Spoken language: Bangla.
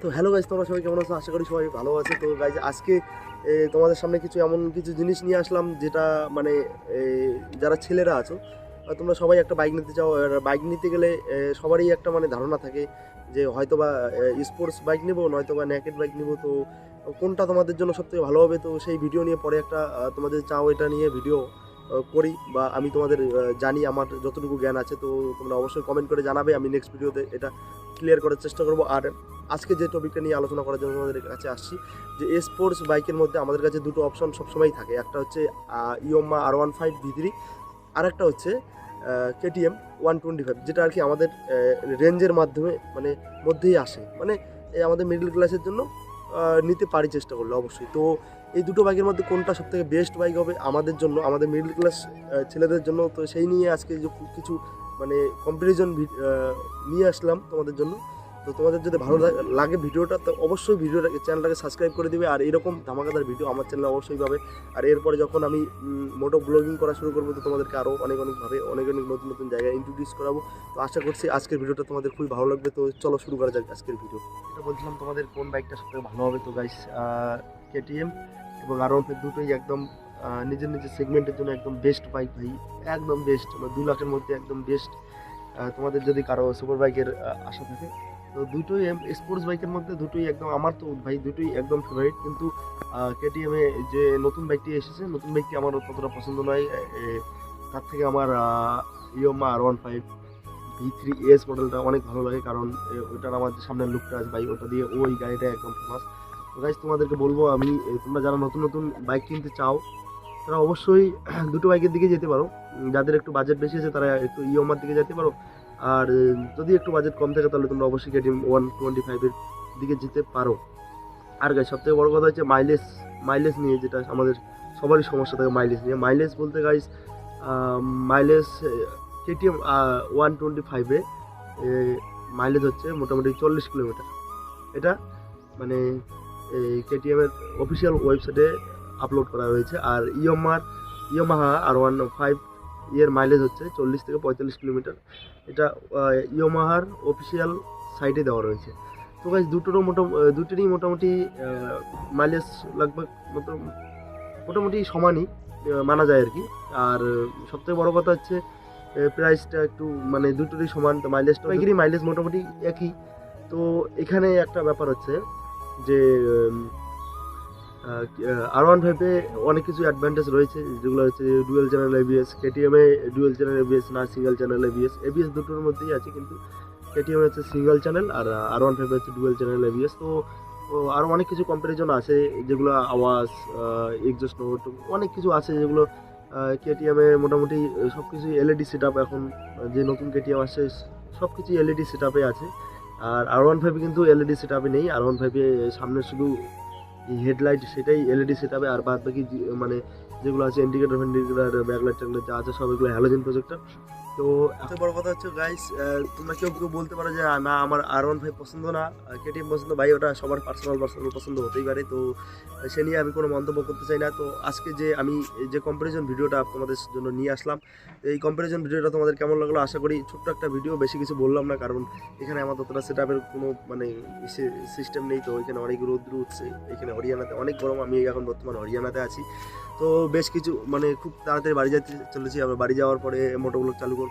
তো হ্যালো গাইজ, তোমরা সবাই কেমন আছো? আশা করি সবাই ভালো আছে। তো গাইজ আজকে তোমাদের সামনে এমন কিছু জিনিস নিয়ে আসলাম যেটা মানে এ, যারা ছেলেরা আছো তোমরা সবাই একটা বাইক নিতে চাও। আর বাইক নিতে গেলে সবারই একটা মানে ধারণা থাকে যে হয়তো বা স্পোর্টস বাইক নেবো, নয়তো বা ন্যাকেড বাইক নেবো। তো কোনটা তোমাদের জন্য সবথেকে ভালো হবে? তো সেই ভিডিও নিয়ে পরে একটা তোমাদের চাও এটা নিয়ে ভিডিও করি, বা আমি তোমাদের জানি আমার যতটুকু জ্ঞান আছে। তো তোমরা অবশ্যই কমেন্ট করে জানাবে, আমি নেক্সট ভিডিওতে এটা ক্লিয়ার করার চেষ্টা করবো। আর আজকে যে টপিকটা নিয়ে আলোচনা করার জন্য আমাদের কাছে আসছি, যে স্পোর্টস বাইকের মধ্যে আমাদের কাছে দুটো অপশন সবসময়ই থাকে। একটা হচ্ছে ইয়ামাহা R15V3, আর একটা হচ্ছে KTM 125, যেটা আর কি আমাদের রেঞ্জের মাধ্যমে মানে মধ্যেই আসে, মানে এই আমাদের মিডল ক্লাসের জন্য নিতে পারি চেষ্টা করলে অবশ্যই। তো এই দুটো বাইকের মধ্যে কোনটা সবথেকে বেস্ট বাইক হবে আমাদের জন্য, আমাদের মিডল ক্লাস ছেলেদের জন্য? তো সেই নিয়ে আজকে যে কিছু মানে কম্পারিজন নিয়ে আসলাম তোমাদের জন্য। তো তোমাদের যদি ভালো লাগে ভিডিওটা, তো অবশ্যই ভিডিওটাকে চ্যানেলটাকে সাবস্ক্রাইব করে দিবে। আর এরকম ধামাকাদার ভিডিও আমার চ্যানেলে অবশ্যই পাবে। আর এরপরে যখন আমি মোটো ব্লগিং করা শুরু করবো, তো তোমাদেরকে আরও অনেকভাবে অনেক নতুন নতুন জায়গায় ইন্ট্রোডিউস করাবো। তো আশা করছি আজকের ভিডিওটা তোমাদের খুবই ভালো লাগবে। তো চলো শুরু করা যাক আজকের ভিডিও। এটা বলছিলাম তোমাদের কোন বাইকটা সবথেকে ভালো হবে। তো গাইস, KTM এবং R15 দুটোই একদম নিজের নিজের সেগমেন্টের জন্য একদম বেস্ট বাইক ভাই, একদম বেস্ট। মানে 2 লাখের মধ্যে একদম বেস্ট। তোমাদের যদি কারো সুপার বাইকের আশা থাকে, তো দুটোই স্পোর্টস বাইকের মধ্যে দুটোই একদম, আমার তো ভাই দুটোই একদম ফেভারিট। কিন্তু KTM এ যে নতুন বাইকটি এসেছে, নতুন বাইকটি আমার ততটা পছন্দ নয়। তার থেকে আমার ইয়ামাহা R15V3S মডেলটা অনেক ভালো লাগে, কারণ ওইটার আমার যে সামনের লুকটা আছে ভাই, ওটা দিয়ে ওই গাড়িটা একদম ফেমাস। তো গাইজ তোমাদেরকে বলবো আমি, তোমরা যারা নতুন নতুন বাইক কিনতে চাও তারা অবশ্যই দুটো বাইকের দিকে যেতে পারো। যাদের একটু বাজেট বেশি আছে তারা একটু ইয়ামাহার দিকে যেতে পারো। আর যদি একটু বাজেট কম থাকে তাহলে তোমরা অবশ্যই KTM 125-এর দিকে যেতে পারো। আর গাইজ সবথেকে বড় কথা হচ্ছে মাইলেজ নিয়ে, যেটা আমাদের সবারই সমস্যা থাকে মাইলেজ নিয়ে। মাইলেজ বলতে গাইজ, মাইলেজ KTM 125-এ মাইলেজ হচ্ছে মোটামুটি 40 কিলোমিটার। এটা মানে এই KTM-এর অফিসিয়াল ওয়েবসাইটে আপলোড করা হয়েছে। আর ইয়ামাহা R15 এর মাইলেজ হচ্ছে 40 থেকে 45 কিলোমিটার। এটা ইয়ামাহার অফিসিয়াল সাইটে দেওয়া রয়েছে। তো গাইজ দুটোরই মোটামুটি মাইলেজ লাগবে মোটামুটি সমানই মানা যায় আর কি। আর সবথেকে বড় কথা হচ্ছে প্রাইসটা একটু মানে দুটোরই সমান। তো মাইলেজ মোটামুটি একই। তো এখানে একটা ব্যাপার হচ্ছে যে R15-এ অনেক কিছু অ্যাডভান্টেজ রয়েছে, যেগুলো হচ্ছে ডুয়েল চ্যানেল ABS। KTM-এ ডুয়েল চ্যানেল ABS না, সিঙ্গেল চ্যানেল ABS দুটোর মধ্যেই আছে, কিন্তু KTM হচ্ছে সিঙ্গেল চ্যানেল আর R15 হচ্ছে ডুয়েল চ্যানেল ABS। তো আরও অনেক কিছু কম্পারিজন আছে, যেগুলো আওয়াজ, এক্সজস্ট নোট, অনেক কিছু আছে যেগুলো KTM-এ মোটামুটি সব কিছুই LED সেট আপ। এখন যে নতুন KTM আসছে সব কিছুই LED সেট আপে আছে। আর R15 কিন্তু LED সেট আপে নেই। R15-এ সামনে শুধু হেডলাইট, সেটাই LED সেট আপে। আর বাদ বাকি মানে যেগুলো আছে ইন্ডিকেটর ব্যাকলাইট ট্যাকলাইট যা আছে সব এগুলো হ্যালোজেন প্রজেক্টর। তো এত বড় কথা হচ্ছে গাইস, তোমরা কেউ বলতে পারো যে না আমার R15 পছন্দ না, KTM পছন্দ। ভাই ওটা সবার পার্সোনাল পছন্দ হতেই পারে। তো সে নিয়ে আমি কোনো মন্তব্য করতে চাই না। তো আজকে যে আমি যে কম্পারিজন ভিডিওটা তোমাদের জন্য নিয়ে আসলাম, এই কম্পারিজন ভিডিওটা তোমাদের কেমন লাগলো? আশা করি ছোট্ট একটা ভিডিও, বেশি কিছু বললাম না, কারণ এখানে আমার ততটা সেট আপের কোনো মানে সিস্টেম নেই। তো এখানে অনেক রৌদ্র উঠছে, এখানে হরিয়ানাতে অনেক গরম, আমি এখন বর্তমানে হরিয়ানাতে আছি। তো বেশ কিছু মানে খুব তাড়াতাড়ি বাড়ি যেতে চলেছি। আবার বাড়ি যাওয়ার পরে মোটো ব্লগ চালু করব।